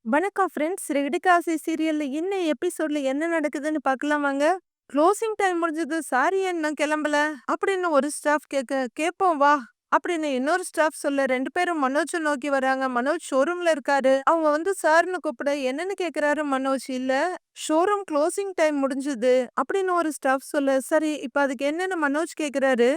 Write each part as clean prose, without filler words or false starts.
வணக்கம் ஃப்ரெண்ட்ஸ். ரெடிகாசி சீரியல்ல இன்னும் எபிசோட்ல என்ன நடக்குதுன்னு பார்க்கலாம் வாங்க. க்ளோசிங் டைம் முடிஞ்சது. சாரி நான் கிளம்பல அப்படின்னு ஒரு ஸ்டாஃப் கேட்போம் வா அப்படின்னு இன்னொரு ஸ்டாஃப் சொல்ல 2 பேரும் மனோஜை நோக்கி வராங்க. மனோஜ் ஷோரூம்ல இருக்காரு. அவங்க வந்து சார்னு கூப்பிட என்னன்னு கேக்குறாரு மனோஜ். இல்ல ஷோரூம் க்ளோசிங் டைம் முடிஞ்சது அப்படின்னு ஒரு ஸ்டாஃப் சொல்ல சரி இப்ப அதுக்கு என்னன்னு மனோஜ் கேக்குறாரு.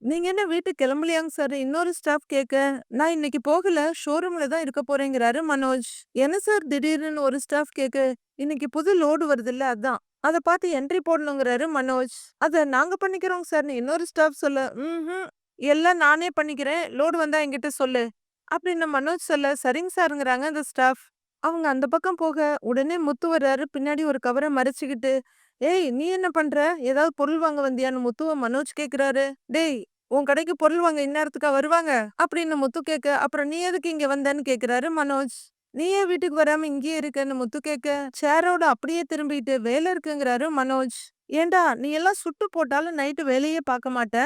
நீங்க என்ன வீட்டுக்கு கிளம்பலையாங்க சார்? இன்னொரு ஸ்டாஃப் கேட்க, நான் இன்னைக்கு போகல. ஷோரூம்ல தான் இருக்க போறேங்கிறாரு மனோஜ். என்ன சார் திடீர்னு ஒரு ஸ்டாஃப் கேட்க, இன்னைக்கு புது லோடு வருதுல்ல அதான். அத பார்த்து என்ட்ரி போடணுங்கிறாரு மனோஜ். அத நாங்க பண்ணிக்கிறோம் சார்ன்னு இன்னொரு ஸ்டாஃப் சொல்ல, ம்ஹ்ம். எல்லாம் நானே பண்ணிக்கிறேன். லோடு வந்தா என்கிட்ட சொல்லு. அப்படின்னு மனோஜ் சொல்ல, சரிங்க சார்ங்கிறாங்க அந்த ஸ்டாஃப். அவங்க அந்த பக்கம் போக, உடனே முத்து வர்றாரு பின்னாடி ஒரு கவர மறைச்சுக்கிட்டு. ஏய் நீ என்ன பண்ற? ஏதாவது பொருள் வாங்க வந்தியான்னு முத்துவ மனோஜ் கேக்குறாரு. டேய் உன் கடைக்கு பொருள் வாங்க இந்நேரத்துக்கா வருவாங்க? அப்படின்னு முத்து கேட்க, அப்புறம் நீ எதுக்கு இங்க வந்தன்னு கேக்குறாரு மனோஜ். நீ ஏன் வீட்டுக்கு வராம இங்கேயே இருக்கன்னு முத்து கேட்க, சேரோட அப்படியே திரும்பிட்டு வேலை இருக்குங்கிறாரு மனோஜ். ஏன்டா நீ எல்லாம் சுட்டு போட்டாலும் நைட்டு வேலையே பார்க்க மாட்ட.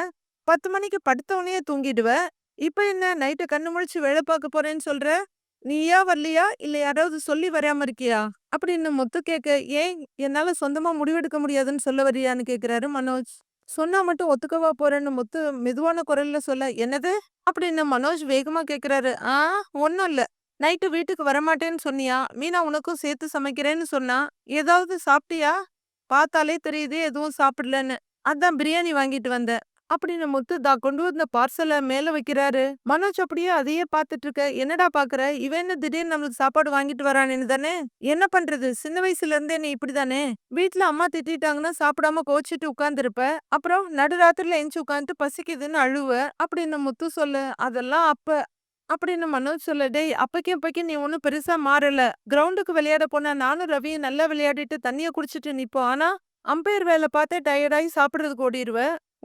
10 மணிக்கு படுத்தவனையே தூங்கிடுவ. இப்ப என்ன நைட்டு கண்ணு முழிச்சு வேலை பார்க்க போறேன்னு சொல்ற? நீயா வரலையா? இல்ல யாராவது சொல்லி வராம இருக்கியா? அப்படின்னு முத்து கேட்க, ஏன் என்னால சொந்தமா முடிவெடுக்க முடியாதுன்னு சொல்ல வரியான்னு கேக்குறாரு மனோஜ். சொன்னா மட்டும் ஒத்துக்கவா போறேன்னு முத்து மெதுவான குரல்ல சொல்ல, என்னது? அப்படின்னு மனோஜ் வேகமா கேக்குறாரு. ஒண்ணும் இல்ல. நைட்டு வீட்டுக்கு வரமாட்டேன்னு சொன்னியா? மீனா உனக்கும் சேர்த்து சமைக்கிறேன்னு சொன்னா. ஏதாவது சாப்பிட்டியா? பார்த்தாலே தெரியுது எதுவும் சாப்பிடலன்னு. அதான் பிரியாணி வாங்கிட்டு வந்தேன். அப்படின்னு முத்து கொண்டு வந்த பார்சல மேல வைக்கிறாரு. மனோஜ் அப்படியே அதையே பார்த்துட்டு இருக்க. என்னடா பாக்குற? இவன் என்ன திடீர்னு நம்மளுக்கு சாப்பாடு வாங்கிட்டு வரானேன்னு தானே? என்ன பண்றது? சின்ன வயசுல இருந்தே நீ இப்படிதானே? வீட்ல அம்மா திட்டிட்டாங்கன்னா சாப்பிடாம கோச்சிட்டு உட்கார்ந்திருப்ப. அப்புறம் நடுராத்திரில எந்திச்சு உட்காந்துட்டு பசிக்குதுன்னு அழுவ. அப்படின்னு முத்து சொல்ல, அதெல்லாம் அப்ப. அப்படின்னு மனோஜ் சொல்ல, டேய் அப்பக்கும் இப்பக்கும் நீ ஒன்னும் பெருசா மாறல. கிரவுண்டுக்கு விளையாட போனா நானும் ரவியும் நல்லா விளையாடிட்டு தண்ணிய குடிச்சிட்டு நிப்போம். ஆனா அம்பையர் வேலை பார்த்தே டயர்டாயி சாப்பிடுறதுக்கு ஓடிருவ.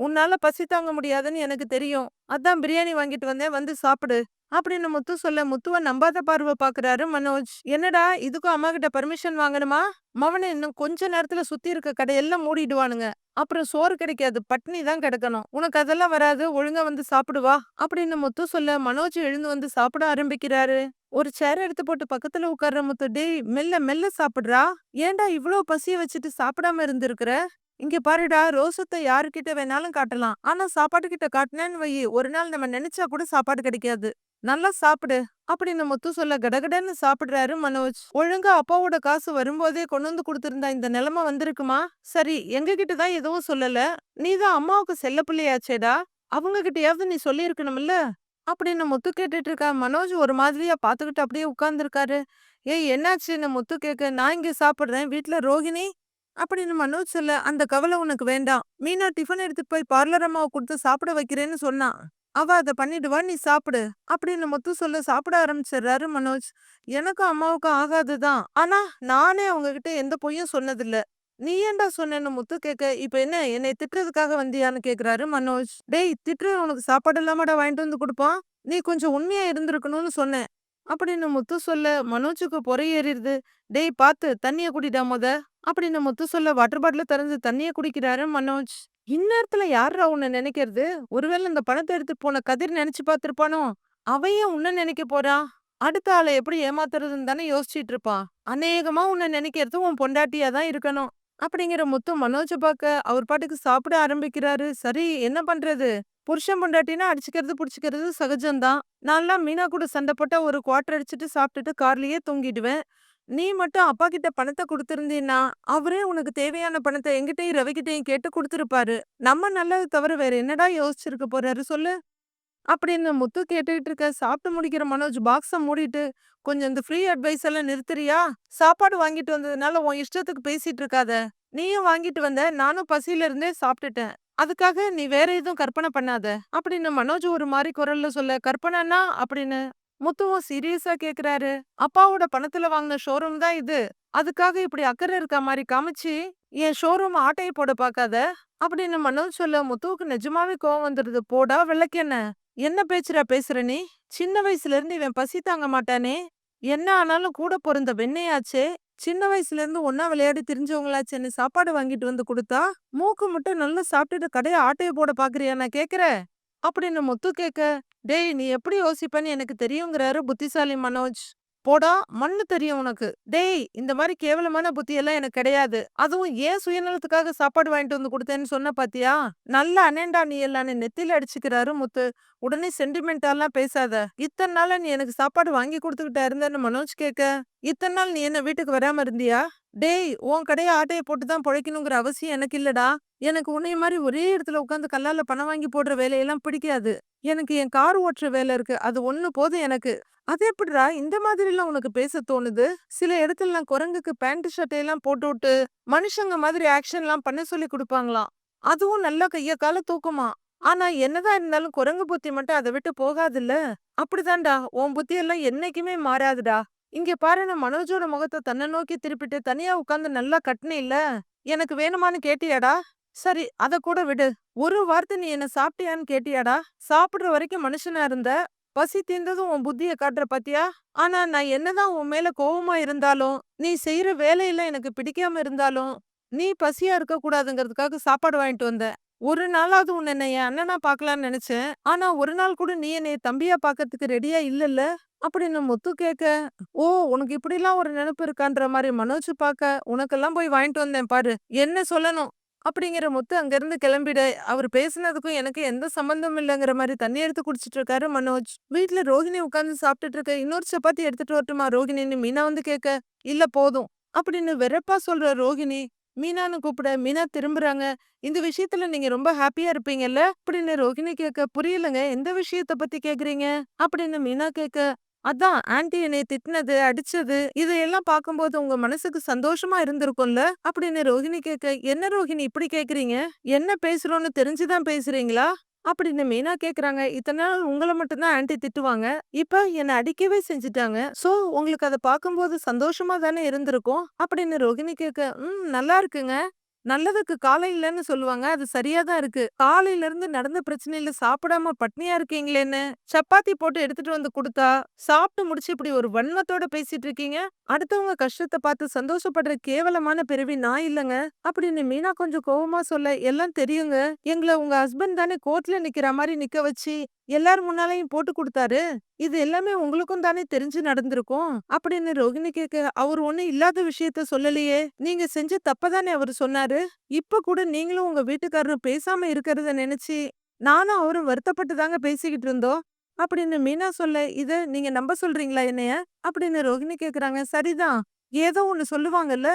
உன்னால பசி தாங்க முடியாதுன்னு எனக்கு தெரியும். அதான் பிரியாணி வாங்கிட்டு வந்தேன் வந்து சாப்பிடு. அப்படின்னு முத்து சொல்ல முத்துவ நம்பாத பார்வை பாக்குறாரு மனோஜ். என்னடா இதுக்கும் அம்மா கிட்ட பர்மிஷன் வாங்கணுமா? மவனை இன்னும் கொஞ்ச நேரத்துல சுத்தி இருக்க கடையெல்லாம் மூடிடுவானுங்க. அப்புறம் சோறு கிடைக்காது. பட்னி தான் கிடக்கணும். உனக்கு அதெல்லாம் வராது. ஒழுங்கா வந்து சாப்பிடு வா. அப்படின்னு முத்து சொல்ல மனோஜ் எழுந்து வந்து சாப்பிட ஆரம்பிக்கிறாரு. ஒரு சேர் எடுத்து போட்டு பக்கத்துல உட்கார்ற முத்து, டேய் மெல்ல மெல்ல சாப்பிடுறா. ஏன்டா இவ்ளோ பசிய வச்சுட்டு சாப்பிடாம இருந்திருக்கிற? இங்க பாருடா ரோசத்த யாருகிட்ட வேணாலும் காட்டலாம். ஆனா சாப்பாடு கிட்ட காட்டுனேன்னு வையி, ஒரு நாள் நம்ம நினைச்சா கூட சாப்பாடு கிடைக்காது. நல்லா சாப்பிடு. அப்படின்னு முத்து சொல்ல கடகடன்னு சாப்பிடுறாரு மனோஜ். ஒழுங்கா அப்பாவோட காசு வரும்போதே கொண்டு வந்து குடுத்திருந்தா இந்த நிலைமை வந்திருக்குமா? சரி எங்க கிட்ட தான் எதுவும் சொல்லல. நீதான் அம்மாவுக்கு செல்ல பிள்ளையாச்சேடா. அவங்க கிட்டயாவது நீ சொல்லியிருக்கணும்ல? அப்படின்னு முத்து கேட்டுட்டு இருக்கா. மனோஜ் ஒரு மாதிரியா பாத்துக்கிட்டு அப்படியே உட்கார்ந்துருக்காரு. ஏய் என்னாச்சுன்னு முத்து கேட்க, நான் இங்க சாப்பிடுறேன். வீட்ல ரோகிணி அப்படின்னு மனோஜ் சொல்ல, அந்த கவலை உனக்கு வேண்டாம். மீனா டிஃபன் எடுத்துட்டு போய் பார்லர் அம்மாவை கொடுத்து சாப்பிட வைக்கிறேன்னு சொன்னா. அவ அத பண்ணிடுவா, நீ சாப்பிடு. அப்படின்னு முத்து சொல்ல சாப்பிட ஆரம்பிச்சிடுறாரு மனோஜ். எனக்கும் அம்மாவுக்கும் ஆகாதுதான். ஆனா நானே அவங்க கிட்ட எந்த பொய்யும் சொன்னதில்ல. நீ ஏன்டா சொன்னேன்னு முத்து கேட்க, இப்ப என்ன என்னை திட்டுறதுக்காக வந்தியான்னு கேக்குறாரு மனோஜ். டேய் திட்டுற உனக்கு சாப்பாடு இல்லாமடா வாங்கிட்டு வந்து கொடுப்பான். நீ கொஞ்சம் உண்மையா இருந்திருக்கணும்னு சொன்னேன். அப்படின்னு முத்து சொல்ல மனோஜுக்கு பொறை ஏறிடுது. டேய் பாத்து தண்ணிய குடிடா மொத. அப்படின்னு முத்து சொல்ல வாட்டர் பாட்டில திறந்து தண்ணிய குடிக்கிறாரு மனோஜ். இந்நேரத்துல யார்ரா உன்னை நினைக்கிறது? ஒருவேளை இந்த பணத்தை எடுத்துட்டு போன கதிர் நினைச்சு பார்த்திருப்பானோ? அவன் ஏன் உன்னை நினைக்க போறான்? அடுத்த ஆளை எப்படி ஏமாத்துறதுன்னு தானே யோசிச்சிட்டு இருப்பான். அநேகமா உன்னை நினைக்கிறது உன் பொண்டாட்டியா தான் இருக்கணும். அப்படிங்கிற முத்து மனோஜ பார்க்க அவர் பாட்டுக்கு சாப்பிட ஆரம்பிக்கிறாரு. சரி என்ன பண்றது? புருஷன் பொண்டாட்டினா அடிச்சுக்கிறது புடிச்சுக்கிறது சகஜம்தான். நான்லாம் மீனா கூட சண்டை போட்டா ஒரு குவார்டர் அடிச்சுட்டு சாப்பிட்டுட்டு கார்லயே தூங்கிடுவேன். நீ மட்டும் அப்பா கிட்ட பணத்த குடுத்திருந்தீன்னா, அவரே உனக்கு தேவையான பணத்த என்கிட்டயும், ரவிகிட்டயும் கேட்டு குடுத்திருப்பாரு. நம்ம நல்லது தவிர வேற என்னடா யோசிச்சிருக்க போறாரு சொல்லு? அப்படின்னு முத்து கேட்டுக்கிட்டு இருக்க. சாப்பிட்டு முடிக்கிற மனோஜ் பாக்ஸ மூடிட்டு, கொஞ்சம் இந்த ஃப்ரீ அட்வைஸ் எல்லாம் நிறுத்துறியா? சாப்பாடு வாங்கிட்டு வந்ததுனால உன் இஷ்டத்துக்கு பேசிட்டு இருக்காத. நீயும் வாங்கிட்டு வந்த, நானும் பசியில இருந்தே சாப்பிட்டுட்டேன். அதுக்காக நீ வேற எதுவும் கற்பனை பண்ணாத. அப்படின்னு மனோஜ் ஒரு மாரி குரல்ல சொல்ல, கற்பனைன்னா அப்படின்னு முத்துவும் சீரியஸா கேக்குறாரு. அப்பாவோட பணத்துல வாங்குன ஷோரூம் தான் இது. அதுக்காக இப்படி அக்கறை இருக்க மாரி காமிச்சு, என் ஷோரூம் ஆட்டைய போட பாக்காத. அப்படின்னு மனோஜ் சொல்ல முத்துவுக்கு நிஜமாவே கோவம் வந்துருது. போடா விளக்கெண்ண. என்ன பேச்சுடா பேசுற நீ? சின்ன வயசுல இருந்து இவன் பசி தாங்க மாட்டானே. என்ன ஆனாலும் கூட பொறந்த வெண்ணையாச்சே. சின்ன வயசுல இருந்து ஒண்ணா விளையாடி திரிஞ்சவங்களாச்சேன்னு சாப்பாடு வாங்கிட்டு வந்து குடுத்தா, மூக்கு முட்டை நல்லா சாப்பிட்டுட்டு கடைய ஆட்டைய போட பாக்குறியா நான் கேக்குறேன்? அப்படின்னு முத்து கேட்க, டேய் நீ எப்படி யோசிப்பேன்னு எனக்கு தெரியுங்கிறாரு புத்திசாலி மனோஜ். போடா மண்ணு தெரியும் உனக்கு. டேய் இந்த மாதிரி கேவலமான புத்தி எல்லாம் எனக்கு கிடையாது. அதுவும் ஏன் சுயநலத்துக்காக சாப்பாடு வாங்கிட்டு வந்து கொடுத்தேன்னு சொன்ன பாத்தியா? நல்ல அனேண்டா நீ எல்லான்னு நெத்தியில அடிச்சுக்கிறாரு முத்து. உடனே சென்டிமெண்டாலாம் பேசாத. இத்தனை நாளா நீ எனக்கு சாப்பாடு வாங்கி கொடுத்துக்கிட்டா இருந்தேன்னு மனோஜ் கேட்க, இத்தனை நாள் நீ என்ன வீட்டுக்கு வராம இருந்தியா? டேய் உன் கடைய ஆட்டைய போட்டு தான் பொழைக்கணுங்கிற அவசியம் எனக்கு இல்லடா. எனக்கு உன்னைய மாதிரி ஒரே இடத்துல உட்காந்து கல்லால பணம் வாங்கி போடுற வேலையெல்லாம் பிடிக்காது. எனக்கு என் கார் ஓட்டுற வேலை இருக்கு. அது ஒண்ணு போதும் எனக்கு. அது எப்படிடா இந்த மாதிரிலாம் உனக்கு பேச தோணுது? சில இடத்துலலாம் குரங்குக்கு பேண்ட் ஷர்ட்டையெல்லாம் போட்டுவுட்டு, மனுஷங்க மாதிரி ஆக்ஷன்லாம் பண்ண சொல்லி குடுப்பாங்களாம். அதுவும் நல்லா கைய கால தூக்குமாம். ஆனா என்னதான் இருந்தாலும் குரங்கு புத்தி மட்டும் அத விட்டு போகாதுல்ல. அப்படிதான்டா உன் புத்தியெல்லாம் என்னைக்குமே மாறாதுடா. இங்க பாரு நான் மனோஜோட முகத்த தன்ன நோக்கி திருப்பிட்டு தனியா உட்கார்ந்து நல்லா கட்டுனேல்ல. எனக்கு வேணுமான்னு கேட்டியாடா? சரி அத கூட விடு. ஒரு வார்த்தை நீ என்ன சாப்பிட்டியான்னு கேட்டியாடா? சாப்பிடுற வரைக்கும் மனுஷனா இருந்த. பசி தீர்ந்ததும் உன் புத்திய காட்டுற பாத்தியா? ஆனா நான் என்னதான் உன் மேல கோவமா இருந்தாலும், நீ செய்யற வேலையெல்லாம் எனக்கு பிடிக்காம இருந்தாலும், நீ பசியா இருக்க கூடாதுங்கிறதுக்காக சாப்பாடு வாங்கிட்டு வந்தேன். ஒரு நாளாவது உன்னை நான் என் அண்ணனா பார்க்கலாம்னு நினைச்சேன். ஆனா ஒரு நாள் கூட நீ என்னைய தம்பியா பார்க்கறதுக்கு ரெடியா இல்லல்ல? அப்படின்னு முத்து கேட்க, ஓ உனக்கு இப்படிலாம் ஒரு நினைப்பு இருக்கான்ற மாதிரி மனோஜ் பார்க்க, உனக்கெல்லாம் போய் வாங்கிட்டு வந்தேன் பாரு. என்ன சொல்லணும்? அப்படிங்கிற முத்து அங்கிருந்து கிளம்பிட, அவர் பேசினதுக்கும் எனக்கு எந்த சம்பந்தமும் இல்லைங்கிற மாதிரி தண்ணி எடுத்து குடிச்சிட்டு இருக்காரு மனோஜ். வீட்ல ரோகிணி உட்கார்ந்து சாப்பிட்டுட்டு இருக்க, இன்னொரு சப்பாத்தி எடுத்துட்டு வரட்டுமா ரோகிணின்னு மீனா வந்து கேட்க, இல்ல போதும் அப்படின்னு வெறுப்பா சொல்ற ரோகிணி மீனான்னு கூப்பிட, மீனா திரும்புறாங்க. இந்த விஷயத்துல நீங்க ரொம்ப ஹாப்பியா இருப்பீங்கல்ல அப்படின்னு ரோகிணி கேட்க, புரியலங்க எந்த விஷயத்த பத்தி கேக்குறீங்க அப்படின்னு மீனா கேட்க, அதான் ஆன்ட்டி என்னைய திட்டினது, அடிச்சது இதையெல்லாம் பார்க்கும்போது உங்க மனசுக்கு சந்தோஷமா இருந்திருக்கும்ல அப்படின்னு ரோகிணி கேட்க, என்ன ரோகிணி இப்படி கேக்குறீங்க? என்ன பேசுறோம்னு தெரிஞ்சுதான் பேசுறீங்களா? அப்படின்னு மீனா கேக்குறாங்க. இத்தனை நாள் உங்கள மட்டும் தான் ஆன்ட்டி திட்டுவாங்க. இப்ப என்ன அடிக்கவே செஞ்சுட்டாங்க. சோ உங்களுக்கு அத பார்க்கும்போது சந்தோஷமா தானே இருந்திருக்கும் அப்படின்னு ரோகிணி கேட்க, நல்லா இருக்குங்க. நல்லதுக்கு காலம் இல்லன்னு சொல்லுவாங்க. அது சரியா தான் இருக்கு. காலையில இருந்து நடந்த பிரச்சனையில சாப்பிடாம பட்னியா இருக்கீங்களேன்னு, சப்பாத்தி போட்டு எடுத்துட்டு வந்து குடுத்தா, சாப்பிட்டு முடிச்சு இப்படி ஒரு வன்மத்தோட பேசிட்டு இருக்கீங்க. அடுத்தவங்க கஷ்டத்த பார்த்து சந்தோஷப்படுற கேவலமான பிறவி நான் இல்லங்க. அப்படின்னு மீனா கொஞ்சம் கோவமா சொல்ல, எல்லாம் தெரியுங்க. எங்கள உங்க ஹஸ்பண்ட் தானே கோர்ட்ல நிக்கிற மாரி நிக்க வச்சு, எல்லார் முன்னாலயும் போட்டு குடுத்தாரு. இது எல்லாமே உங்களுக்கும் தானே தெரிஞ்சு நடந்திருக்கும். அப்படின்னு ரோகிணி கேட்க, அவர் ஒண்ணும் இல்லாத விஷயத்த சொல்லலையே. நீங்க செஞ்ச தப்ப தானே அவரு சொன்னாரு. இப்ப கூட நீங்களும் உங்க வீட்டுக்காரரும் பேசாம இருக்கிறத நினைச்சு, நானும் அவரும் வருத்தப்பட்டு தாங்க பேசிக்கிட்டு இருந்தோம். அப்படின்னு மீனா சொல்ல, இத நீங்க நம்ப சொல்றீங்களா என்னைய? அப்படின்னு ரோகிணி கேக்குறாங்க. சரிதான். ஏதோ ஒண்ணு சொல்லுவாங்கல்ல.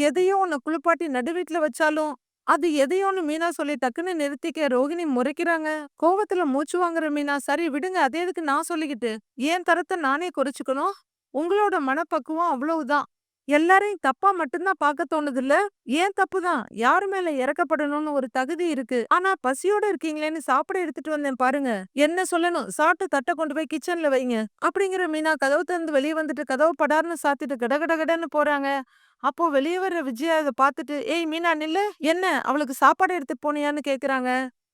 எதையோ ஒண்ண குளிப்பாட்டி நடு வீட்ல வச்சாலும், அது எதையோன்னு மீனா சொல்லி டக்குன்னு நிறுத்திக்க ரோகிணி முறைக்கிறாங்க. கோவத்துல மூச்சு வாங்குற மீனா, சரி விடுங்க அது எதுக்கு நான் சொல்லிக்கிட்டு. என் தரத்த நானே குறைச்சுக்கணும். உங்களோட மனப்பக்குவம் அவ்வளவுதான். எல்லாரையும் தப்பா மட்டும்தான் பார்க்க தோணுதுல்ல. ஏன் தப்புதான். யாரு மேல இறக்கப்படணும்னு ஒரு தகுதி இருக்கு. ஆனா பசியோட இருக்கீங்களேன்னு சாப்பிட எடுத்துட்டு வந்தேன் பாருங்க. என்ன சொல்லணும்? சாப்பிட்டு தட்ட கொண்டு போய் கிச்சன்ல வைங்க. அப்படிங்கிற மீனா கதவு திறந்து வெளிய வந்துட்டு கதவு படார்னு சாத்திட்டு கடகடகடன்னு போறாங்க. அப்போ வெளிய வர்ற விஜயா அத பார்த்துட்டு, "ஏய் மீனா நில்லு. என்ன அவளுக்கு சாப்பாடு எடுத்துட்டு போனியான்னு?" கேக்குறாங்க.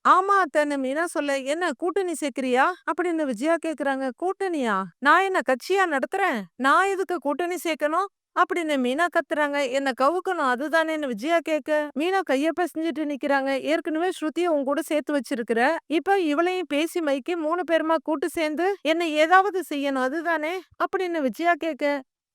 "ஆமா அத்தன்னு" மீனா சொல்ல, "என்ன கூட்டணி சேர்க்கிறியா?" அப்படின்னு விஜயா கேக்குறாங்க. "கூட்டணியா? நான் என்ன கட்சியா நடத்துறேன்? நான் எதுக்கு கூட்டணி சேர்க்கணும்?" அப்படின்னு மீனா கத்துறாங்க. "என்ன கவுக்கணும் அதுதானேன்னு" விஜயா கேட்க, மீனா கைய பிசைஞ்சுட்டு நிக்கிறாங்க. "ஏற்கனவே ஸ்ருதிய உன் கூட சேர்த்து வச்சிருக்கிற. இப்ப இவளையும் பேசி மயக்கி 3 பேருமா கூட்டு சேர்ந்து என்ன ஏதாவது செய்யணும் அதுதானே?" அப்படின்னு விஜயா கேட்க,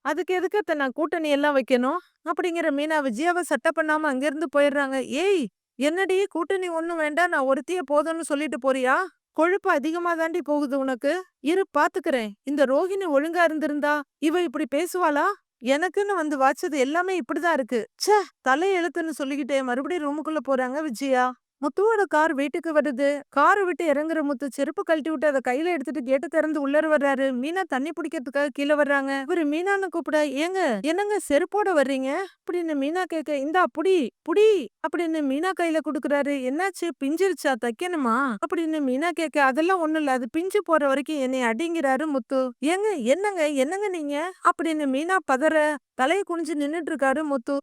"அதுக்கு எதுக்கு அத்த நான் கூட்டணி எல்லாம் வைக்கணும்?" அப்படிங்கிற மீனா விஜயாவ சட்டை பண்ணாம அங்கிருந்து போயிடுறாங்க. "ஏய் என்னடி கூட்டணி ஒண்ணும் வேண்டாம் நான் ஒருத்தியே போதும்னு சொல்லிட்டு போறியா? கொழுப்பு அதிகமா தாண்டி போகுது உனக்கு. இரு பாத்துக்கறேன். இந்த ரோகிணி ஒழுங்கா இருந்திருந்தா இவ இப்படி பேசுவாளா? எனக்குன்னு வந்து வாச்சது எல்லாமே இப்படிதான் இருக்கு. ச்சே தலை எழுத்துன்னு சொல்லிக்கிட்டே மறுபடியும் ரூமுக்குள்ள போறாங்க விஜயா. முத்துவோட கார் வீட்டுக்கு வருது. கார விட்டு இறங்குற முத்து செருப்பு கழட்டி விட்டு அத கையில எடுத்துட்டு கேட்ட திறந்து உள்ளர வர்றாரு. மீனா தண்ணி பிடிக்கிறதுக்காக கீழ வர்றாங்க. இவரு மீனான்னு கூப்பிட, ஏங்க என்னங்க செருப்போட வர்றீங்க அப்படின்னு மீனா கேட்க, இந்தா புடி புடி அப்படின்னு மீனா கையில குடுக்குறாரு. என்னாச்சு பிஞ்சிருச்சா தைக்கணுமா அப்படின்னு மீனா கேட்க, அதெல்லாம் ஒண்ணும் இல்ல அது பிஞ்சு போற வரைக்கும் என்னை அடிங்கிறாரு முத்து. ஏங்க என்னங்க என்னங்க நீங்க அப்படின்னு மீனா பதற தலையை குனிஞ்சு நின்னுட்டு இருக்காரு முத்து.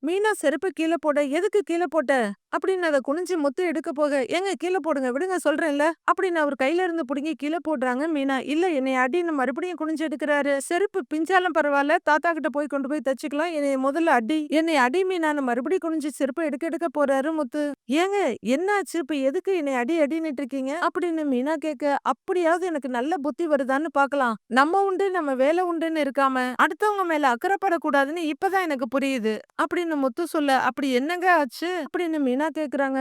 மீனா செருப்ப கீழ போட, "எதுக்கு கீழ போட்ட?" அப்படின்னு அத குனிஞ்சு முத்து எடுக்க போக, "ஏங்க கீழ போடுங்க, விடுங்க சொல்றேன்ல." அப்படின்னு அவர் கையில இருந்து புடுங்கி கீழ போடுறாங்க மீனா. "இல்ல என்னைய அடின்னு மறுபடியும் குனிஞ்சு எடுக்குறாரு. செருப்பு பிஞ்சாலும் பரவால்ல, தாத்தா கிட்ட போய் கொண்டு போய் தச்சுக்கலாம். என்னைய முதல்ல அடி. என்னைய அடி மீனான்னு மறுபடியும் குனிஞ்சு செருப்ப எடுக்க எடுக்க போறாரு முத்து. "ஏங்க என்னாச்சு? இப்ப எதுக்கு என்னைய அடி அடின்னுட்டு இருக்கீங்க?" அப்படின்னு மீனா கேட்க, "அப்படியாவது எனக்கு நல்ல புத்தி வருதான்னு பார்க்கலாம். நம்ம உண்டு, நம்ம வேலை உண்டுன்னு இருக்காம, அடுத்தவங்க மேல அக்கறைப்படக்கூடாதுன்னு இப்பதான் எனக்கு புரியுது." அப்படின்னு முத்து சொல்ல, "அப்படி என்னங்க ஆச்சு?" அப்படின்னு மீனா கேக்குறாங்க.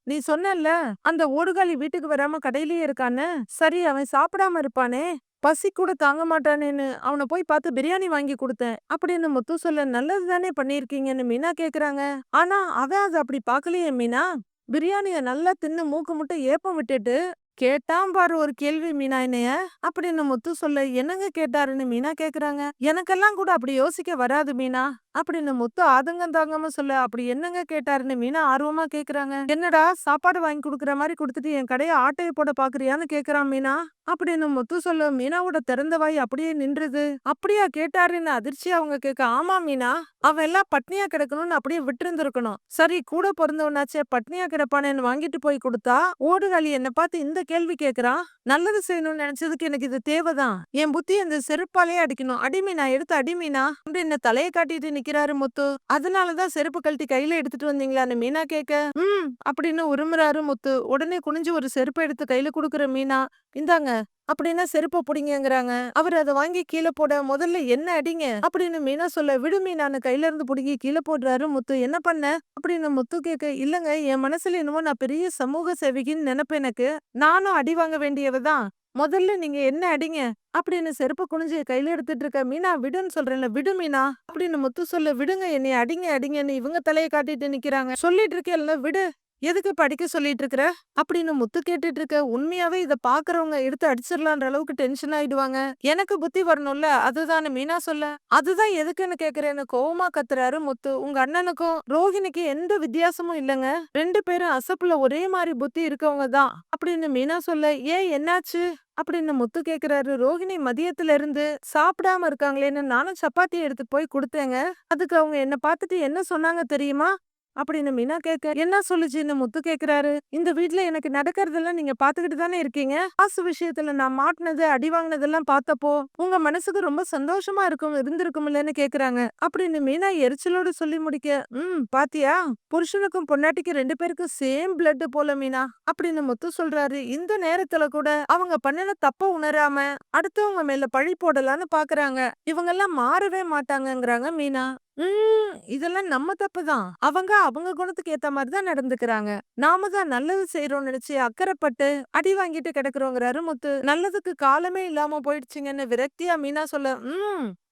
நீ சொன்னல்ல, அந்த ஓடுகாலி வீட்டுக்கு வராம கடையிலேயே இருக்கான்னு. சரி அவன் சாப்பிடாம இருப்பானே, பசி கூட தாங்க மாட்டானேன்னு அவன போய் பார்த்து பிரியாணி வாங்கி குடுத்தேன்." அப்படின்னு முத்து சொல்ல, "நல்லது தானே பண்ணியிருக்கீங்கன்னு" மீனா கேக்குறாங்க. ஆனா அவன் அத அப்படி பார்க்கலையே மீனா. பிரியாணிய நல்லா தின்னு மூக்கு முட்ட ஏப்பம் விட்டுட்டு, கேட்டான் பாரு ஒரு கேள்வி மீனா என்னைய. அப்படின்னு முத்து சொல்ல, "என்னங்க கேட்டாருன்னு" மீனா கேக்குறாங்க. "எனக்கெல்லாம் கூட அப்படி யோசிக்க வராது மீனா." அப்படின்னு முத்து ஆதங்கம் தாங்காம சொல்ல, "அப்படி என்னங்க கேட்டாருன்னு" மீனா ஆர்வமா கேக்குறாங்க. "என்னடா சாப்பாடு வாங்கி குடுக்குற மாரி குடுத்துட்டு என் கடைய ஆட்டைய போட பாக்குறியான்னு" கேக்குறான் மீனா. அப்படின்னு முத்து சொல்ல, மீனாவோட திறந்த வாய் அப்படியே நின்றுது. "அப்படியா கேட்டாருன்னு" அதிர்ச்சியா அவங்க கேட்க, "ஆமா மீனா, அவன் எல்லாம் பட்னியா கிடக்கணும்னு அப்படியே விட்டிருந்திருக்கணும். சரி கூட பொறந்தவனாச்சே பட்னியா கிடப்பானேன்னு வாங்கிட்டு போய் கொடுத்தா, ஓடுகாலி என்ன பார்த்து இந்த கேள்வி கேக்குறான். நல்லது செய்யணும்னு நினைச்சதுக்கு எனக்கு இது தேவைதான். என் புத்தி அந்த செருப்பாலேயே அடிக்கணும். அடி மீனா, எடுத்து அடி மீனா." அப்படின்னு தலைய காட்டிட்டு நிக்கிறாரு முத்து. "அதனாலதான் செருப்பு கழட்டி கையில எடுத்துட்டு வந்தீங்களான்னு" மீனா கேட்க, அப்படின்னு உருமுறாரு முத்து. உடனே குனிஞ்சு ஒரு செருப்பை எடுத்து கையில குடுக்குற மீனா, "இந்தாங்க." அப்படின்னா செருப்ப புடிங்கங்கறாங்க. அவரு அத வாங்கி கீழ போட, "முதல்ல என்ன அடிங்க." அப்படின்னு மீனா சொல்ல, "விடு மீனான்னு" கையில இருந்து புடுங்கி கீழ போடுறாரு முத்து. "என்ன பண்ண?" அப்படின்னு முத்து கேட்க, "இல்லங்க என் மனசுல என்னமோ நான் பெரிய சமூக சேவகின்னு நெனப்பு எனக்கு. நானும் அடி வாங்க வேண்டியவ தான். முதல்ல நீங்க என்ன அடிங்க." அப்படின்னு செருப்ப குனிஞ்சு கையில எடுத்துட்டு இருக்க மீனா, "விடுன்னு சொல்றேன்ல, விடு மீனா." அப்படின்னு முத்து சொல்ல, "விடுங்க என்னைய அடிங்க அடிங்கன்னு" இவங்க தலைய காட்டிட்டு நிக்கிறாங்க. "சொல்லிட்டு இருக்கேன்ல விடு. எதுக்கு படிக்க சொல்லிட்டு இருக்கிற?" அப்படின்னு முத்து கேட்டுட்டு இருக்க. உண்மையாவே இத பாக்குறவங்க எடுத்து அடிச்சிடலான்ற அளவுக்கு டென்ஷன் ஆயிடுவாங்க. "எனக்கு புத்தி வரணும்ல, அதுதான்னு" மீனா சொல்ல. "அதுதான் எதுக்குன்னு கேக்குறேன்னு" கோவமா கத்துறாரு முத்து. "உங்க அண்ணனுக்கும் ரோஹிணிக்கு எந்த வித்தியாசமும் இல்லங்க. 2 பேரும் அசப்புல ஒரே மாதிரி புத்தி இருக்கவங்க தான்." அப்படின்னு மீனா சொல்ல, "ஏன் என்னாச்சு?" அப்படின்னு முத்து கேக்குறாரு. "ரோஹிணி மதியத்துல இருந்து சாப்பிடாம இருக்காங்களேன்னு நானும் சப்பாத்தி எடுத்து போய் கொடுத்தேங்க. அதுக்கு அவங்க என்ன பார்த்துட்டு என்ன சொன்னாங்க தெரியுமா?" அப்படின்னு மீனா கேட்க, "என்ன சொல்லுச்சுன்னு?" முத்து கேக்குறாரு. "இந்த வீட்ல எனக்கு நடக்கறதெல்லாம் நீங்க பாத்துக்கிட்டு தானே இருக்கீங்க. காசு விஷயத்துல நான் மாட்டினது, அடி வாங்கினதெல்லாம் பார்த்தப்போ உங்க மனசுக்கு ரொம்ப சந்தோஷமா இருந்திருக்கும்லன்னு" கேக்குறாங்க. அப்படின்னு மீனா எரிச்சலோட சொல்லி முடிக்க, பாத்தியா, புருஷனுக்கும் பொண்டாட்டிக்கும் 2 பேருக்கும் சேம் பிளட் போல மீனா." அப்படின்னு முத்து சொல்றாரு. இந்த நேரத்துல கூட அவங்க பண்ணின தப்ப உணராம அடுத்தவங்க மேல பழி போடலான்னு பாக்குறாங்க. இவங்கெல்லாம் மாறவே மாட்டாங்கங்கறாங்க மீனா. இதெல்லாம் நம்ம தப்பு தான். அவங்க அவங்க குணத்துக்கு ஏத்த மாதிரி தான் நடந்துக்கிறாங்க. நாம தான் நல்லது செய்யறோம்னு நினைச்சு அக்கறைப்பட்டு அடி வாங்கிட்டு கிடக்குறோங்கிறாரு முத்து. நல்லதுக்கு காலமே இல்லாம போயிடுச்சுங்கன்னு விரக்தியா மீனா சொல்ல,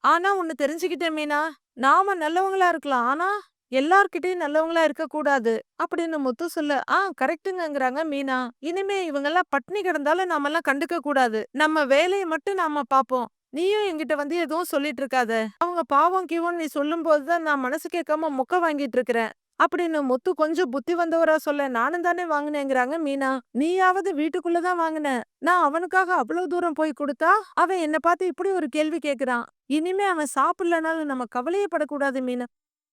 ஆனா ஒண்ணு தெரிஞ்சுக்கிட்டேன் மீனா, நாம நல்லவங்களா இருக்கலாம். ஆனா எல்லார்கிட்டயும் நல்லவங்களா இருக்க கூடாது." அப்படின்னு முத்து சொல்ல, கரெக்ட்டுங்கங்கறாங்க மீனா. "இனிமே இவங்கெல்லாம் பட்னி கிடந்தாலும் நாமெல்லாம் கண்டுக்க கூடாது. நம்ம வேலைய மட்டும் நாம பாப்போம். நீயும் என்கிட்ட வந்து எதுவும் சொல்லிட்டு இருக்காத. அவங்க பாவம் கீவம்னு நீ சொல்லும்போது தான் நான் மனசு கேட்காம மொக்க வாங்கிட்டு இருக்கிறேன்." அப்படின்னு முத்து கொஞ்சம் புத்தி வந்தவரா சொல்ல, "நானும் தானே வாங்கினேங்கிறாங்க மீனா. நீயாவது வீட்டுக்குள்ள தான் வாங்கின. நான் அவனுக்காக அவ்வளவு தூரம் போய் கொடுத்தா அவன் என்ன பார்த்து இப்படி ஒரு கேள்வி கேக்குறான். இனிமே அவன் சாப்பிடலனாலும் நம்ம கவலையே படக்கூடாது மீனா.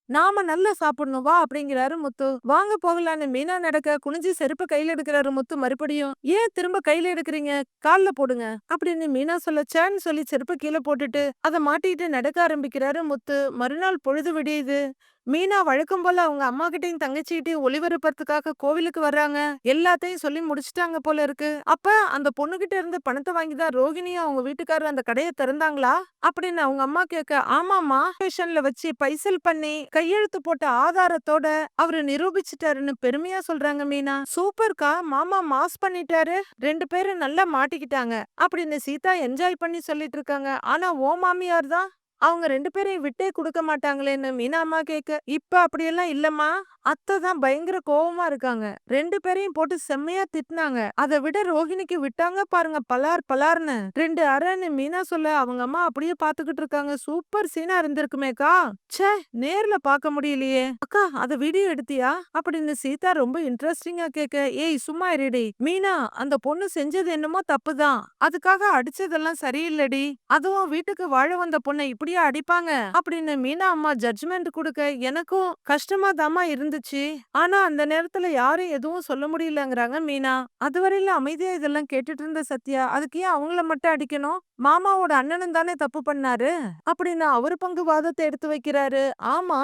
நாம நல்லா சாப்பிடணும் வா." அப்படிங்கிறாரு முத்து. "வாங்க போகலான்னு" மீனா நடக்க குனிஞ்சு செருப்ப கையில எடுக்கிறாரு முத்து மறுபடியும். "ஏன் திரும்ப கையில எடுக்கிறீங்க? கால்ல போடுங்க." அப்படின்னு மீனா சொல்ல, "சேன்னு" சொல்லி செருப்ப கீழ போட்டுட்டு அத மாட்டிட்டு நடக்க ஆரம்பிக்கிறாரு முத்து. மறுநாள் பொழுது விடியுது. மீனா வழக்கம் போல அவங்க அம்மா கிட்டயும் தங்கச்சிகிட்டயும் ஒளிபரப்புறதுக்காக கோவிலுக்கு வர்றாங்க. எல்லாத்தையும் சொல்லி முடிச்சிட்டாங்க போல இருக்கு. அப்ப அந்த பொண்ணுகிட்ட இருந்து பணத்தை வாங்கி தான் ரோகிணியும் அவங்க வீட்டுக்காரர் அந்த கடையை திறந்தாங்களா அப்படின்னு அவங்க அம்மா கேட்க, "ஆமாமா, ஸ்டேஷன்ல வச்சு பைசல் பண்ணி கையெழுத்து போட்ட ஆதாரத்தோட அவரு நிரூபிச்சிட்டாருன்னு" பெருமையா சொல்றாங்க மீனா. "சூப்பர்க்கா, மாமா மாஸ் பண்ணிட்டாரு. 2 பேரும் நல்லா மாட்டிக்கிட்டாங்க." அப்படின்னு சீதா என்ஜாய் பண்ணி சொல்லிட்டு இருக்காங்க. ஆனா ஓ மாமியார் தான் அவங்க 2 பேரையும் விட்டே குடுக்க மாட்டாங்களேன்னு மீனா அம்மா கேட்க, "இப்ப அப்படியெல்லாம் இல்லம்மா. அத்தை தான் பயங்கர கோவமா இருக்காங்க. 2 பேரையும் போட்டு செம்மையா திட்டுனாங்க. அதை விட ரோஹிணிக்கு விட்டாங்க பாருங்க பலார் பலார்னு 2 அரைன்னு" மீனா சொல்ல, அவங்க அம்மா அப்படியே பாத்துக்கிட்டு இருக்காங்க. "சூப்பர் சீனா இருந்திருக்குமேக்கா. ச்சே, நேர்ல பார்க்க முடியலையே. அக்கா அத வீடியோ எடுத்தியா?" அப்படின்னு சீதா ரொம்ப இன்ட்ரெஸ்டிங்கா கேட்க, "ஏய் சும்மா இருடி மீனா, அந்த பொண்ணு செஞ்சது என்னமோ தப்புதான். அதுக்காக அடிச்சதெல்லாம் சரியில்லடி. அதுவும் வீட்டுக்கு வாழ வந்த பொண்ணை இப்படி இப்படியே அடிப்பாங்க அப்படின்னு மீனா அம்மா ஜட்ஜ்மெண்ட் கொடுக்க எனக்கும் கஷ்டமா தாமா இருந்துச்சு. ஆனா அந்த நேரத்துல யாரும் எதுவும் சொல்ல முடியலங்கிறாங்க மீனா. அதுவரையில அமைதியா இதெல்லாம் கேட்டுட்டு இருந்த சத்யா, அதுக்கு ஏன் அவங்கள மட்டும் அடிக்கணும்? மாமாவோட அண்ணனும் தானே தப்பு பண்ணாரு அப்படின்னு அவரு பங்கு வாதத்தை எடுத்து வைக்கிறாரு. ஆமா,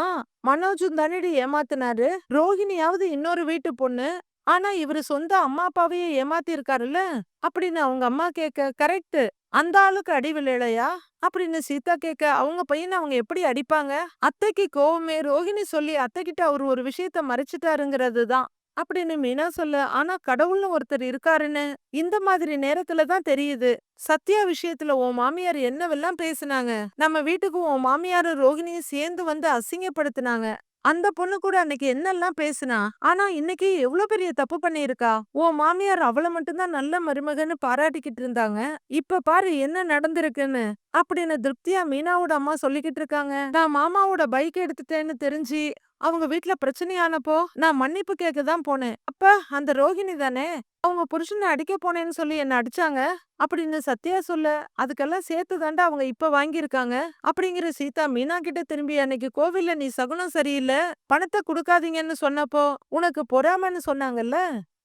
மனோஜும் தானடி ஏமாத்துனாரு. ரோஹிணியாவது இன்னொரு வீட்டு பொண்ணு. ஆனா இவரு சொந்த அம்மா அப்பாவையே ஏமாத்தி இருக்காருல்ல அப்படின்னு அவங்க அம்மா கேட்க, கரெக்ட், அந்த ஆளுக்கு அடி விழலையா அப்படின்னு சீதா கேட்க, அவங்க பையனை அவங்க எப்படி அடிப்பாங்க? அத்தைக்கு கோவமே ரோஹிணி சொல்லி அத்தைகிட்ட அவரு ஒரு விஷயத்த மறைச்சிட்டாருங்கிறது தான் அப்படின்னு மீனா சொல்ல, ஆனா கடவுள்னு ஒருத்தர் இருக்காருன்னு இந்த மாதிரி நேரத்துல தான் தெரியுது. சத்யா விஷயத்துல உன் மாமியார் என்னவெல்லாம் பேசுனாங்க. நம்ம வீட்டுக்கு உன் மாமியாரும் ரோஹிணியும் சேர்ந்து வந்து அசிங்கப்படுத்தினாங்க. அந்த பொண்ணு கூட அன்னைக்கு என்னெல்லாம் பேசுனா. ஆனா இன்னைக்கு எவ்வளவு பெரிய தப்பு பண்ணியிருக்கா. உன் மாமியார் அவள மட்டும்தான் நல்ல மருமகன்னு பாராட்டிக்கிட்டு இருந்தாங்க. இப்ப பாரு என்ன நடந்திருக்குன்னு அப்படின்னு திருப்தியா மீனாவோட அம்மா சொல்லிக்கிட்டு இருக்காங்க. நான் மாமாவோட பைக் எடுத்துட்டேன்னு தெரிஞ்சு அவங்க வீட்ல பிரச்சனையானப்போ நான் மன்னிப்பு கேட்க தான் போனேன். அப்ப அந்த ரோஹிணி தானே அவங்க புருஷனை அடிக்க போனேன்னு சொல்லி என்ன அடிச்சாங்க அப்படின்னு சத்யா சொல்ல, அதுக்கெல்லாம் சேர்த்து தாண்டா அவங்க இப்ப வாங்கியிருக்காங்க அப்படிங்கிற சீதா மீனா கிட்ட திரும்பி, அன்னைக்கு கோவில்ல நீ சகுனம் சரியில்லை பணத்தை கொடுக்காதீங்கன்னு சொன்னப்போ உனக்கு பொறாமன்னு சொன்னாங்கல்ல,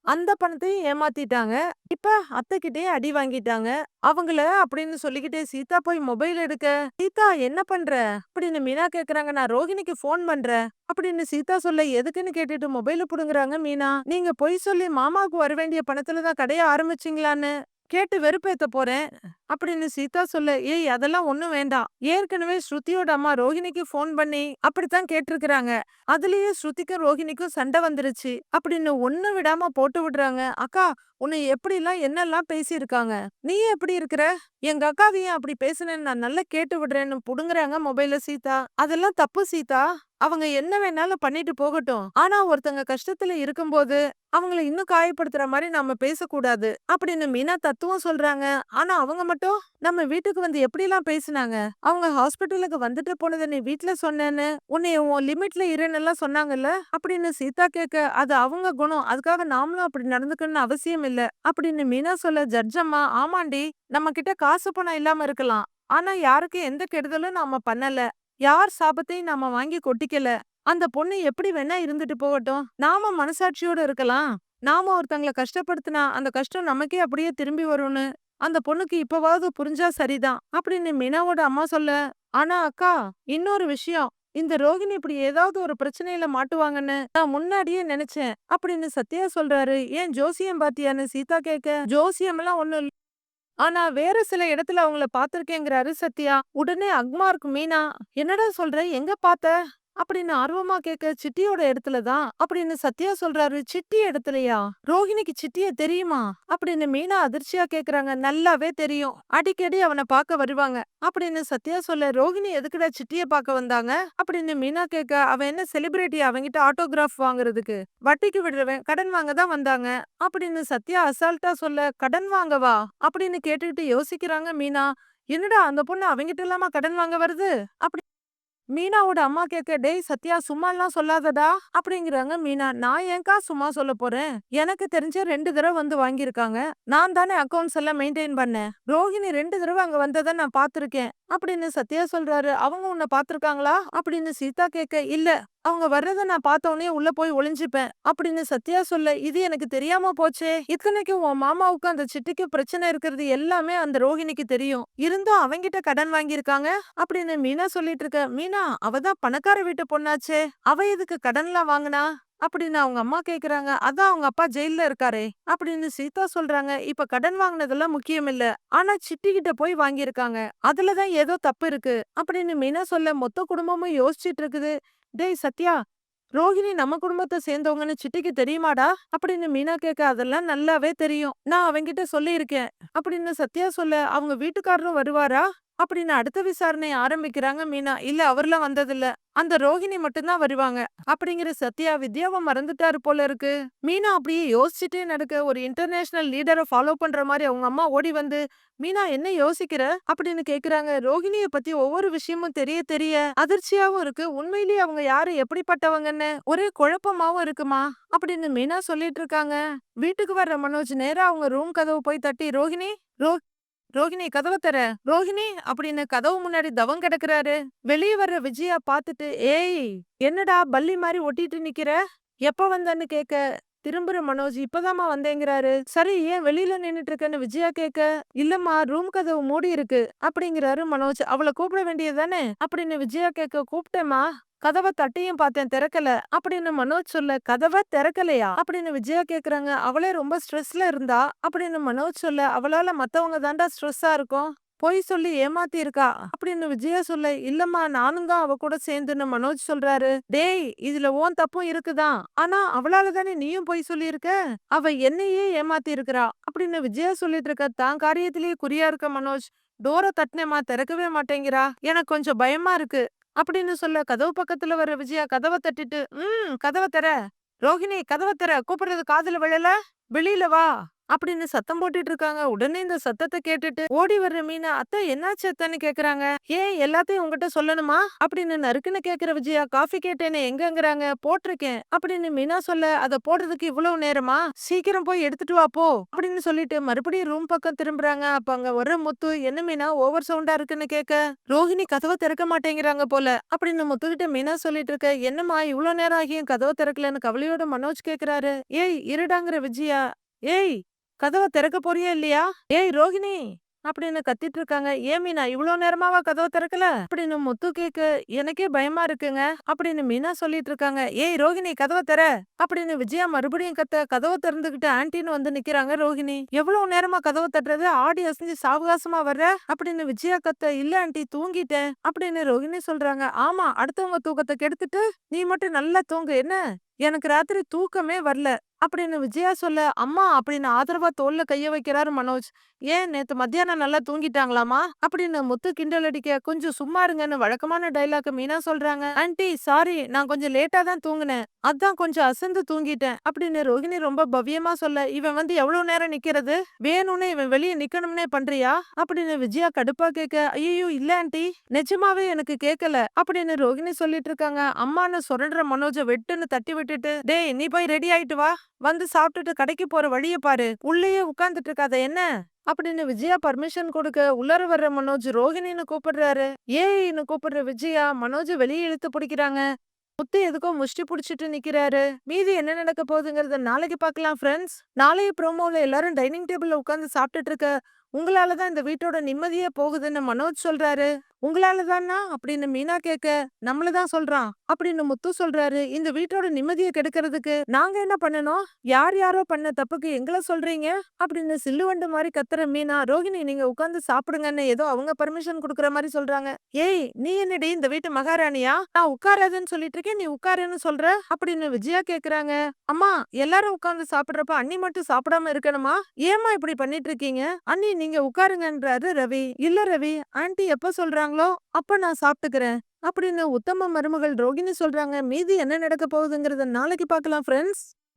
அந்த பணத்தையும் ஏமாத்திட்டாங்க. இப்ப அத்தைகிட்டயே அடி வாங்கிட்டாங்க அவங்கள அப்படின்னு சொல்லிக்கிட்டே சீதா போய் மொபைல் எடுக்க, சீதா என்ன பண்ற அப்படின்னு மீனா கேக்குறாங்க. நான் ரோஹிணிக்கு போன் பண்றேன் அப்படின்னு சீதா சொல்ல, எதுக்குன்னு கேட்டுட்டு மொபைல புடுங்குறாங்க மீனா. நீங்க பொய் சொல்லி மாமாவுக்கு வர வேண்டிய பணத்துலதான் கடைய ஆரம்பிச்சீங்களான்னு கேட்டு வெறுப்பேத்த போறேன் அப்படின்னு சீதா சொல்ல, ஏய் அதெல்லாம் ஒண்ணும் வேண்டாம். ஏற்கனவே ஸ்ருதியோட அம்மா ரோஹிணிக்கு போன் பண்ணி அப்படித்தான் கேட்டிருக்கிறாங்க. அதுலயே ஸ்ருதிக்கும் ரோஹிணிக்கும் சண்டை வந்துருச்சு அப்படின்னு ஒண்ணு விடாம போட்டு விடுறாங்க. அக்கா உன்னை எப்படிலாம் என்னெல்லாம் பேசியிருக்காங்க, நீ எப்படி இருக்கிற, எங்க அக்காவையும் அப்படி பேசுனேன்னு நான் நல்லா கேட்டு விடுறேன்னு புடுங்குறாங்க மொபைல்ல சீதா. அதெல்லாம் தப்பு சீதா, அவங்க என்ன வேணாலும் பண்ணிட்டு போகட்டும். ஆனா ஒருத்தங்க கஷ்டத்துல இருக்கும்போது அவங்கள இன்னும் காயப்படுத்துற மாதிரி நாம பேசக்கூடாது அப்படின்னு மீனா தத்துவம் சொல்றாங்க. ஆனா அவங்க மட்டும் நம்ம வீட்டுக்கு வந்து எப்படி எல்லாம் பேசினாங்க. அவங்க ஹாஸ்பிட்டலுக்கு வந்துட்டு போனதை நீ வீட்டுல சொன்னேன்னு உன்னைய உன் லிமிட்ல இருன்னு எல்லாம் சொன்னாங்கல்ல அப்படின்னு சீதா கேட்க, அது அவங்க குணம், அதுக்காக நாமளும் அப்படி நடந்துக்கணும்னு அவசியம் இல்ல அப்படின்னு மீனா சொல்ல, ஜட்ஜம்மா ஆமாண்டி, நம்ம கிட்ட காசு பணம் இல்லாம இருக்கலாம், ஆனா யாருக்கும் எந்த கெடுதலும் நாம பண்ணல, யார் சாபத்தையும் நாம வாங்கி கொட்டிக்கல. அந்த பொண்ணு எப்படி வேணா இருந்துட்டு போகட்டும், நாம மனசாட்சியோட இருக்கலாம். நாம ஒருத்தங்கள கஷ்டப்படுத்தினா அந்த கஷ்டம் நமக்கே அப்படியே திரும்பி வரும்னு அந்த பொண்ணுக்கு இப்பவாவது புரிஞ்சா சரிதான் அப்படின்னு மீனாவோட அம்மா சொல்ல, ஆனா அக்கா இன்னொரு விஷயம், இந்த ரோகிணி இப்படி ஏதாவது ஒரு பிரச்சனையில மாட்டுவாங்கன்னு நான் முன்னாடியே நினைச்சேன் அப்படின்னு சத்யா சொல்றாரு. ஏன் ஜோசியம் பாத்தியான்னு சீதா கேட்க, ஜோசியம் எல்லாம் ஒண்ணும் இல்ல, ஆனா வேற சில இடத்துல அவங்கள பாத்திருக்கேங்கிறாரு சத்யா. உடனே அக்மார்க் மீனா, என்னடா சொல்ற, எங்க பாத்த அப்படின்னு ஆர்வமா கேட்க, சிட்டியோட இடத்துல தான் அப்படின்னு சத்யா சொல்றாரு. சிட்டி இடத்துலயா, ரோஹிணிக்கு சிட்டிய தெரியுமா அப்படின்னு மீனா அதிர்ச்சியா கேக்குறாங்க. நல்லாவே தெரியும், அடிக்கடி அவனை பார்க்க வருவாங்க அப்படின்னு சத்யா சொல்ல, ரோஹிணி எதுக்குடா சிட்டிய பார்க்க வந்தாங்க அப்படின்னு மீனா கேட்க, அவன் என்ன செலிபிரிட்டி அவங்கிட்ட ஆட்டோகிராஃப் வாங்குறதுக்கு, வட்டிக்கு விடுறவன், கடன் வாங்க தான் வந்தாங்க அப்படின்னு சத்யா அசால்ட்டா சொல்ல, கடன் வாங்கவா அப்படின்னு கேட்டுக்கிட்டு யோசிக்கிறாங்க மீனா. என்னடா அந்த பொண்ணு அவங்கிட்ட இல்லாம கடன் வாங்க வருது அப்படி மீனாவோட அம்மா கேட்க, டேய் சத்யா சும்மா எல்லாம் சொல்லாதடா அப்படிங்கிறாங்க மீனா. நான் ஏன்கா சும்மா சொல்ல போறேன், எனக்கு தெரிஞ்ச 2 தடவை வந்து வாங்கியிருக்காங்க, நான் தானே அக்கவுண்ட்ஸ் எல்லாம் மெயின்டைன் பண்ணேன், ரோஹிணி 2 தடவை அங்க வந்ததை நான் பாத்திருக்கேன் அப்படின்னு சத்யா சொல்றாரு. அவங்க உன்னை பாத்திருக்காங்களா அப்படின்னு சீதா கேட்க, இல்ல, அவங்க வர்றத நான் பார்த்தோன்னே உள்ள போய் ஒளிஞ்சுப்பேன் அப்படின்னு சத்யா சொல்ல, இது எனக்கு தெரியாம போச்சே, இத்தனைக்கும் உன் மாமாவுக்கு அந்த சிட்டிக்கு பிரச்சனை இருக்கிறது எல்லாமே அந்த ரோஹிணிக்கு தெரியும், இருந்தும் அவங்கிட்ட கடன் வாங்கியிருக்காங்க அப்படின்னு மீனா சொல்லிட்டு இருக்க. மீனா அவதான் பணக்கார வீட்டு பொண்ணாச்சே, அவ எதுக்கு கடன்லாம் வாங்கினா அப்படின்னு அவங்க அம்மா கேக்குறாங்க. அதான் அவங்க அப்பா ஜெயில்ல இருக்காரே அப்படின்னு சீதா சொல்றாங்க. இப்ப கடன் வாங்கினதெல்லாம் முக்கியம் இல்ல, ஆனா சிட்டி கிட்ட போய் வாங்கியிருக்காங்க, அதுலதான் ஏதோ தப்பு இருக்கு அப்படின்னு மீனா சொல்ல, மொத்த குடும்பமும் யோசிச்சுட்டு இருக்குது. டேய் சத்யா, ரோஹிணி நம்ம குடும்பத்தை சேர்ந்தவங்கன்னு சிட்டிக்கு தெரியுமாடா அப்படின்னு மீனா கேட்க, அதெல்லாம் நல்லாவே தெரியும், நான் அவங்கிட்ட சொல்லி இருக்கேன் அப்படின்னு சத்யா சொல்ல, அவங்க வீட்டுக்காரரும் வருவாரா அப்படின்னு அடுத்த விசாரணை ஆரம்பிக்கிறாங்க மீனா. இல்ல அவர்லாம் வந்ததில்ல, அந்த ரோஹிணி மட்டும்தான் வருவாங்க அப்படிங்கிற சத்யா. வித்யாவை மறந்துட்டாரு போல இருக்கு. மீனா அப்படியே யோசிச்சுட்டே நடக்க, ஒரு இன்டர்நேஷனல் லீடரை ஃபாலோ பண்ற மாதிரி அவங்க அம்மா ஓடி வந்து, மீனா என்ன யோசிக்கிற அப்படின்னு கேக்குறாங்க. ரோஹிணிய பத்தி ஒவ்வொரு விஷயமும் தெரிய தெரிய அதிர்ச்சியாவும் இருக்கு, உண்மையிலேயே அவங்க யாரு எப்படிப்பட்டவங்கன்னு ஒரே குழப்பமாவும் இருக்குமா அப்படின்னு மீனா சொல்லிட்டு இருக்காங்க. வீட்டுக்கு வர்ற மனோஜ் நேரா அவங்க ரூம் கதவு போய் தட்டி, ரோஹிணி, ரோ ரோஹிணி கதவை தர, ரோஹிணி அப்படின்னு கதவு முன்னாடி தவம் கிடக்குறாரு. வெளியே வர்ற விஜயா பாத்துட்டு, ஏய் என்னடா பல்லி மாதிரி ஒட்டிட்டு நிக்கிற, எப்ப வந்தன்னு கேட்க, திரும்புற மனோஜ் இப்பதாம்மா வந்தேங்கிறாரு. சரி ஏன் வெளியில நின்னுட்டு இருக்கன்னு விஜயா கேட்க, இல்லம்மா ரூம் கதவு மூடி இருக்கு அப்படிங்கிறாரு மனோஜ். அவளை கூப்பிட வேண்டியதுதானே அப்படின்னு விஜயா கேட்க, கூப்பிட்டேம்மா, கதவை தட்டியும் பார்த்தேன் திறக்கல அப்படின்னு மனோஜ் சொல்ல, கதவை திறக்கலையா அப்படின்னு விஜயா கேக்குறாங்க. அவளே ரொம்ப ஸ்ட்ரெஸ்ல இருந்தா அப்படின்னு மனோஜ் சொல்ல, அவளால மத்தவங்க தாண்டா ஸ்ட்ரெஸ்ஸா இருக்கும், பொய் சொல்லி ஏமாத்தி இருக்கா அப்படின்னு விஜயா சொல்ல, இல்லம்மா நானும் தான் அவ கூட சேர்ந்துன்னு மனோஜ் சொல்றாரு. டேய் இதுல உன் தப்பும் இருக்குதான், ஆனா அவளால தானே நீயும் பொய் சொல்லி இருக்க, அவ என்னையே ஏமாத்தி இருக்கிறா அப்படின்னு விஜயா சொல்லிட்டு இருக்க. தான் காரியத்திலேயே குறியா இருக்க மனோஜ், டோரை தட்டினேமா திறக்கவே மாட்டேங்கிறா, எனக்கு கொஞ்சம் பயமா இருக்கு அப்படின்னு சொல்ல, கதவு பக்கத்துல வர விஜயா கதவை தட்டிட்டு, கதவை தர, ரோஹிணி கதவை தர, கூப்பிடுறது காதுல விழல, வெளியில வா அப்படின்னு சத்தம் போட்டுட்டு இருக்காங்க. உடனே இந்த சத்தத்தை கேட்டுட்டு ஓடி வர்ற மீனா, அத்தை என்னாச்சு அத்தைன்னு கேக்குறாங்க. ஏன் எல்லாத்தையும் உங்ககிட்ட சொல்லணுமா அப்படின்னு நறுக்குன்னு கேக்குற விஜயா, காஃபி கேட்டேனே எங்கங்கிறாங்க, போட்டிருக்கேன் அப்படின்னு மீனா சொல்ல, அதை போடுறதுக்கு இவ்வளவு நேரமா, சீக்கிரம் போய் எடுத்துட்டு வா போ அப்படின்னு சொல்லிட்டு மறுபடியும் ரூம் பக்கம் திரும்புறாங்க. அப்ப அங்க வர்ற முத்து, என்ன மீனா ஓவர் சவுண்டா இருக்குன்னு கேட்க, ரோஹிணி கதவை திறக்க மாட்டேங்கிறாங்க போல அப்படின்னு முத்துக்கிட்ட மீனா சொல்லிட்டு இருக்க. என்னம்மா இவ்வளவு நேரம் ஆகியும் கதவை திறக்கலன்னு கவலையோட மனோஜ் கேக்குறாரு. ஏய் இருடாங்கிற விஜயா, ஏய் கதவை திறக்க போறியா இல்லையா, ஏய் ரோஹிணி அப்படின்னு கத்திட்டு இருக்காங்க. ஏன் மீனா இவ்வளவு நேரமாவா கதவை திறக்கல அப்படின்னு முத்து கேக்க, எனக்கே பயமா இருக்குங்க அப்படின்னு மீனா சொல்லிட்டு இருக்காங்க. ஏய் ரோஹிணி கதவை திற அப்படின்னு விஜயா மறுபடியும் கத்த, கதவை திறந்துகிட்டு ஆன்டின்னு வந்து நிக்கிறாங்க. ரோஹிணி, எவ்வளவு நேரமா கதவை தட்டுறது, ஆடி அசைஞ்சு சாவகாசமா வர்ற அப்படின்னு விஜயா கத்த, இல்ல ஆன்டி தூங்கிட்டேன் அப்படின்னு ரோஹிணி சொல்றாங்க. ஆமா அடுத்தவங்க தூக்கத்தை கெடுத்துட்டு நீ மட்டும் நல்லா தூங்கு என்ன, எனக்கு ராத்திரி தூக்கமே வரல அப்படின்னு விஜயா சொல்ல, அம்மா அப்படின்னு ஆதரவா தோல்ல கைய வைக்கிறாரு மனோஜ். ஏன் நேத்து மத்தியானம் நல்லா தூங்கிட்டாங்களாமா அப்படின்னு முத்து கிண்டல் அடிக்க, கொஞ்சம் சும்மா இருங்கன்னு வழக்கமான டைலாக் மீனா சொல்றாங்க. ஆன்ட்டி சாரி நான் கொஞ்சம் லேட்டா தான் தூங்குனேன், அதான் கொஞ்சம் அசந்து தூங்கிட்டேன் அப்படின்னு ரோஹிணி ரொம்ப பவ்யமா சொல்ல, இவன் வந்து எவ்வளவு நேரம் நிக்கிறது, வேணும்னு இவன் வெளியே நிக்கணும்னே பண்றியா அப்படின்னு விஜயா கடுப்பா கேட்க, ஐயோ இல்ல ஆன்ட்டி நிஜமாவே எனக்கு கேட்கல அப்படின்னு ரோஹிணி சொல்லிட்டு இருக்காங்க. அம்மான்னு சுரண்ட மனோஜ வெட்டுன்னு தட்டி விட்டுட்டு, டேய் நீ போய் ரெடி ஆயிட்டு வா, வந்து சாப்பிட்டுட்டு கடைக்கு போற வழிய பாரு, உள்ளேயே உட்கார்ந்துட்டு இருக்காத என்ன அப்படின்னு விஜயா பர்மிஷன் கொடுக்க, உள்ளர வர்ற மனோஜ் ரோஹிணின்னு கூப்பிடுறாரு. ஏன்னு கூப்பிடுற விஜயா மனோஜ வெளியே இழுத்து பிடிக்கிறாங்க. முத்து எதுக்கோ முஷ்டி புடிச்சிட்டு நிக்கிறாரு. மீதி என்ன நடக்க போகுதுங்கறத நாளைக்கு பார்க்கலாம் ஃப்ரெண்ட்ஸ். நாளைய ப்ரோமோல எல்லாரும் டைனிங் டேபிள்ல உட்கார்ந்து சாப்பிட்டுட்டு இருக்க, உங்களாலதான் இந்த வீட்டோட நிம்மதியே போகுதுன்னு மனோஜ் சொல்றாரு. உங்களாலதானா அப்படின்னு மீனா கேட்க, நம்மளதான் சொல்றான் அப்படின்னு முத்து சொல்றாரு. இந்த வீட்டோட நிம்மதியை கெடுக்கிறதுக்கு நாங்க என்ன பண்ணணும், யார் யாரோ பண்ண தப்புக்கு எங்களை சொல்றீங்க அப்படின்னு சில்லுவண்டு மாதிரி கத்துற மீனா, ரோஹிணி நீங்க உட்கார்ந்து சாப்பிடுங்கன்னு ஏதோ அவங்க பர்மிஷன் கொடுக்குற மாதிரி சொல்றாங்க. ஏய் நீ என்னடி இந்த வீட்டு மகாராணியா, நான் உட்காராதுன்னு சொல்லிட்டு இருக்கேன் நீ உட்காருன்னு சொல்ற அப்படின்னு விஜயா கேக்குறாங்க. அம்மா எல்லாரும் உட்கார்ந்து சாப்பிடுறப்ப அண்ணி மட்டும் சாப்பிடாம இருக்கணுமா, ஏமா இப்படி பண்ணிட்டு இருக்கீங்க, அண்ணி நீங்க உட்காருங்கன்றாரு ரவி. இல்ல ரவி ஆன்ட்டி எப்ப சொல்றாங்களோ அப்ப நான் சாப்பிட்டுக்கிறேன் அப்படின்னு உத்தம மருமகள் ரோகிணி சொல்றாங்க. மீதி என்ன நடக்க போகுதுங்கிறத நாளைக்கு பார்க்கலாம் ஃப்ரெண்ட்ஸ்.